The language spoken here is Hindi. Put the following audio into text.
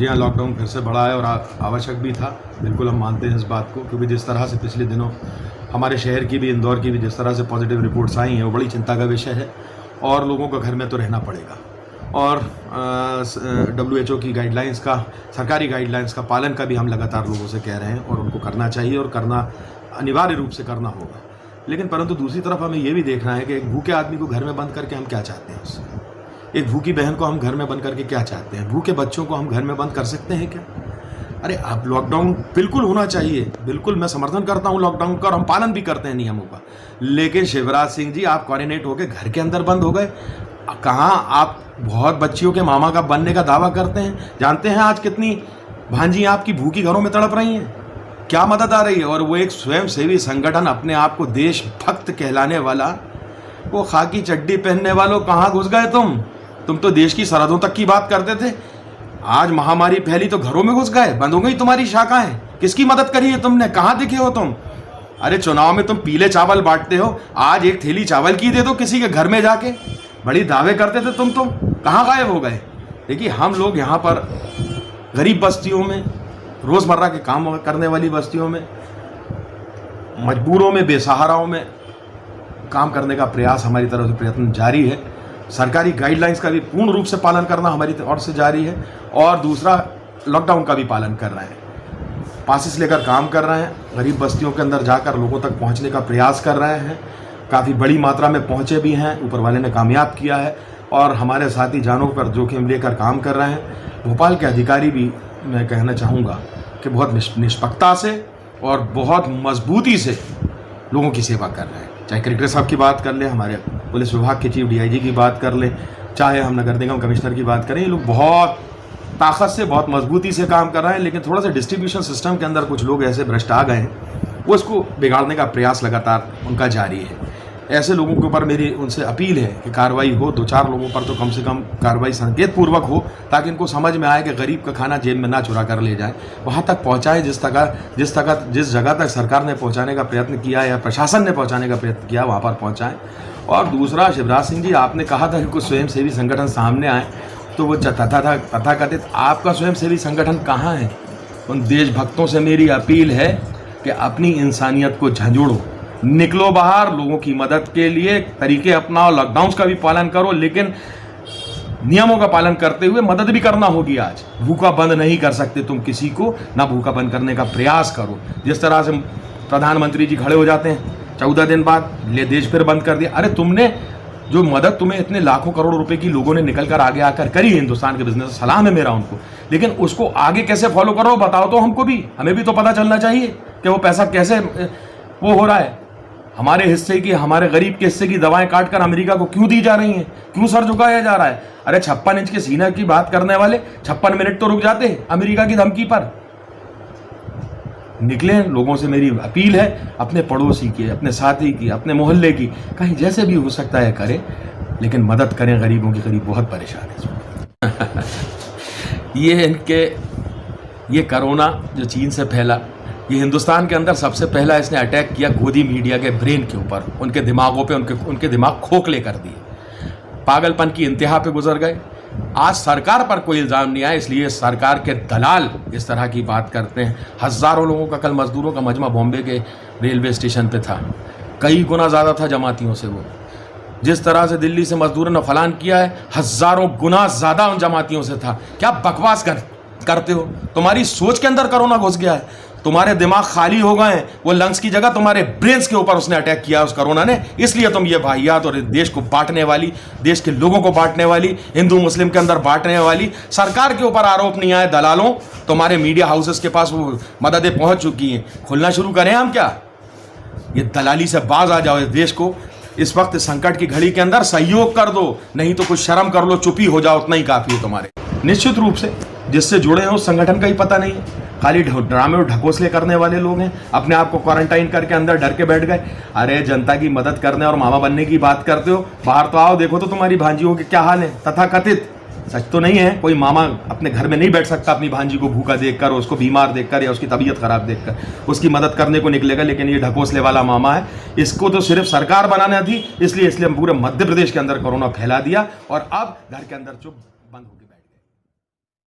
जी हाँ, लॉकडाउन फिर से बढ़ा है और आवश्यक भी था। बिल्कुल हम मानते हैं इस बात को, क्योंकि जिस तरह से पिछले दिनों हमारे शहर की भी, इंदौर की भी जिस तरह से पॉजिटिव रिपोर्ट्स आई हैं वो बड़ी चिंता का विषय है और लोगों को घर में तो रहना पड़ेगा। और WHO की गाइडलाइंस का, सरकारी गाइडलाइंस का पालन का भी हम लगातार लोगों से कह रहे हैं और उनको करना चाहिए और करना अनिवार्य रूप से करना होगा। लेकिन परंतु दूसरी तरफ हमें ये भी देखना है कि एक भूखे आदमी को घर में बंद करके हम क्या चाहते हैं उससे। एक भूखी बहन को हम घर में बंद करके क्या चाहते हैं। भूखे बच्चों को हम घर में बंद कर सकते हैं क्या? अरे आप, लॉकडाउन बिल्कुल होना चाहिए, बिल्कुल मैं समर्थन करता हूँ लॉकडाउन का और हम पालन भी करते हैं नियमों का। लेकिन शिवराज सिंह जी, आप कोऑर्डिनेट होकर घर के अंदर बंद हो गए। कहाँ आप बहुत बच्चियों के मामा का बनने का दावा करते हैं। जानते हैं आज कितनी भांजी आपकी भूखी घरों में तड़प रही हैं, क्या मदद आ रही है। और वो एक स्वयंसेवी संगठन, अपने आप को देशभक्त कहलाने वाला, वो खाकी चड्डी पहनने वालों, कहाँ घुस गए तुम तो देश की सरहदों तक की बात करते थे। आज महामारी फैली तो घरों में घुस गए, बंद हो गई तुम्हारी शाखाएं। किसकी मदद करी है तुमने? कहाँ दिखे हो तुम? अरे चुनाव में तुम पीले चावल बांटते हो, आज एक थैली चावल की दे दो किसी के घर में जाके। बड़ी दावे करते थे तुम कहाँ गायब हो गए? देखिए, हम लोग यहाँ पर गरीब बस्तियों में, रोज़मर्रा के काम करने वाली बस्तियों में, मजबूरों में, बेसहाराओं में काम करने का प्रयास, हमारी तरफ से प्रयत्न जारी है। सरकारी गाइडलाइंस का भी पूर्ण रूप से पालन करना हमारी ओर से जारी है और दूसरा, लॉकडाउन का भी पालन कर रहे हैं। पासिस लेकर काम कर रहे हैं, गरीब बस्तियों के अंदर जाकर लोगों तक पहुंचने का प्रयास कर रहे हैं। काफ़ी बड़ी मात्रा में पहुंचे भी हैं, ऊपर वाले ने कामयाब किया है और हमारे साथी जानों पर जोखिम लेकर काम कर रहे हैं। भोपाल के अधिकारी भी, मैं कहना चाहूँगा कि बहुत निष्पक्षता से और बहुत मजबूती से लोगों की सेवा कर रहे हैं। चाहे कलेक्टर साहब की बात कर लें, हमारे पुलिस विभाग के चीफ DIG की बात कर लें, चाहे हम नगर निगम कमिश्नर की बात करें, ये लोग बहुत ताकत से, बहुत मजबूती से काम कर रहे हैं। लेकिन थोड़ा सा डिस्ट्रीब्यूशन सिस्टम के अंदर कुछ लोग ऐसे भ्रष्ट आ गए हैं, वो इसको बिगाड़ने का प्रयास लगातार उनका जारी है। ऐसे लोगों के ऊपर मेरी उनसे अपील है कि कार्रवाई हो, 2-4 लोगों पर तो कम से कम कार्रवाई संकेत पूर्वक हो, ताकि इनको समझ में आए कि गरीब का खाना जेब में ना चुरा कर ले जाए, वहाँ तक पहुँचाए जिस जगह तक सरकार ने पहुँचाने का प्रयत्न किया या प्रशासन ने पहुँचाने का प्रयत्न किया, वहाँ पर पहुँचाएँ। और दूसरा, शिवराज सिंह जी, आपने कहा था कि कुछ स्वयंसेवी संगठन सामने आए, तो वो तथाकथित आपका स्वयंसेवी संगठन कहाँ है? उन देशभक्तों से मेरी अपील है कि अपनी इंसानियत को झंझोड़ो, निकलो बाहर, लोगों की मदद के लिए तरीके अपनाओ, लॉकडाउन का भी पालन करो, लेकिन नियमों का पालन करते हुए मदद भी करना होगी। आज भूखा बंद नहीं कर सकते तुम किसी को, ना भूखा बंद करने का प्रयास करो। जिस तरह से प्रधानमंत्री जी खड़े हो जाते हैं 14 दिन बाद, ले देश फिर बंद कर दिया। अरे तुमने जो मदद तुम्हें इतने लाखों करोड़ रुपए की लोगों ने निकल कर आगे आकर करी है हिंदुस्तान के बिजनेस, सलाम है मेरा उनको, लेकिन उसको आगे कैसे फॉलो करो बताओ तो हमको भी, हमें भी तो पता चलना चाहिए कि वो पैसा कैसे वो हो रहा है। हमारे हिस्से की, हमारे गरीब के हिस्से की दवाएं काटकर अमेरिका को क्यों दी जा रही हैं? क्यों सर झुकाया जा रहा है? अरे 56 इंच के सीना की बात करने वाले 56 मिनट तो रुक जाते हैं अमेरिका की धमकी पर। निकले, लोगों से मेरी अपील है, अपने पड़ोसी की, अपने साथी की, अपने मोहल्ले की, कहीं जैसे भी हो सकता है करें, लेकिन मदद करें गरीबों की। गरीब बहुत परेशान है। ये कोरोना जो चीन से फैला, ये हिंदुस्तान के अंदर सबसे पहला इसने अटैक किया गोदी मीडिया के ब्रेन के ऊपर, उनके दिमागों पे, उनके दिमाग खोखले कर दिए, पागलपन की इंतहा पे गुजर गए। आज सरकार पर कोई इल्ज़ाम नहीं आया, इसलिए सरकार के दलाल इस तरह की बात करते हैं। हज़ारों लोगों का, कल मजदूरों का मजमा बॉम्बे के रेलवे स्टेशन पे था, कई गुना ज़्यादा था जमातियों से। वो जिस तरह से दिल्ली से मजदूरों ने फलान किया है, हज़ारों गुना ज़्यादा उन जमातियों से था। क्या बकवास करते हो? तुम्हारी सोच के अंदर कोरोना घुस गया है, तुम्हारे दिमाग खाली हो गए हैं। वो लंग्स की जगह तुम्हारे ब्रेन्स के ऊपर उसने अटैक किया उस कोरोना ने, इसलिए तुम ये वाहियात और देश को बांटने वाली, देश के लोगों को बांटने वाली, हिंदू मुस्लिम के अंदर बांटने वाली सरकार के ऊपर आरोप नहीं आए। दलालों, तुम्हारे मीडिया हाउसेस के पास वो मददें पहुंच चुकी हैं, खुलना शुरू करें हम क्या? ये दलाली से बाज आ जाओ। इस देश को इस वक्त संकट की घड़ी के अंदर सहयोग कर दो, नहीं तो कुछ शर्म कर लो, चुप ही हो जाओ, उतना ही काफी है तुम्हारे। निश्चित रूप से जिससे जुड़े हैं उस संगठन का ही पता नहीं है, खाली ड्रामे और ढकोसले करने वाले लोग हैं। अपने आप को क्वारंटाइन करके अंदर डर के बैठ गए। अरे जनता की मदद करने और मामा बनने की बात करते हो, बाहर तो आओ, देखो तो तुम्हारी भांजियों के क्या हाल है। तथाकथित सच तो नहीं है, कोई मामा अपने घर में नहीं बैठ सकता अपनी भांजी को भूखा देखकर, उसको बीमार देखकर या उसकी तबीयत खराब देखकर, उसकी मदद करने को निकलेगा। लेकिन ये ढकोसले वाला मामा है, इसको तो सिर्फ सरकार बनाना थी, इसलिए पूरे मध्य प्रदेश के अंदर कोरोना फैला दिया और अब घर के अंदर चुप बंद होकर बैठ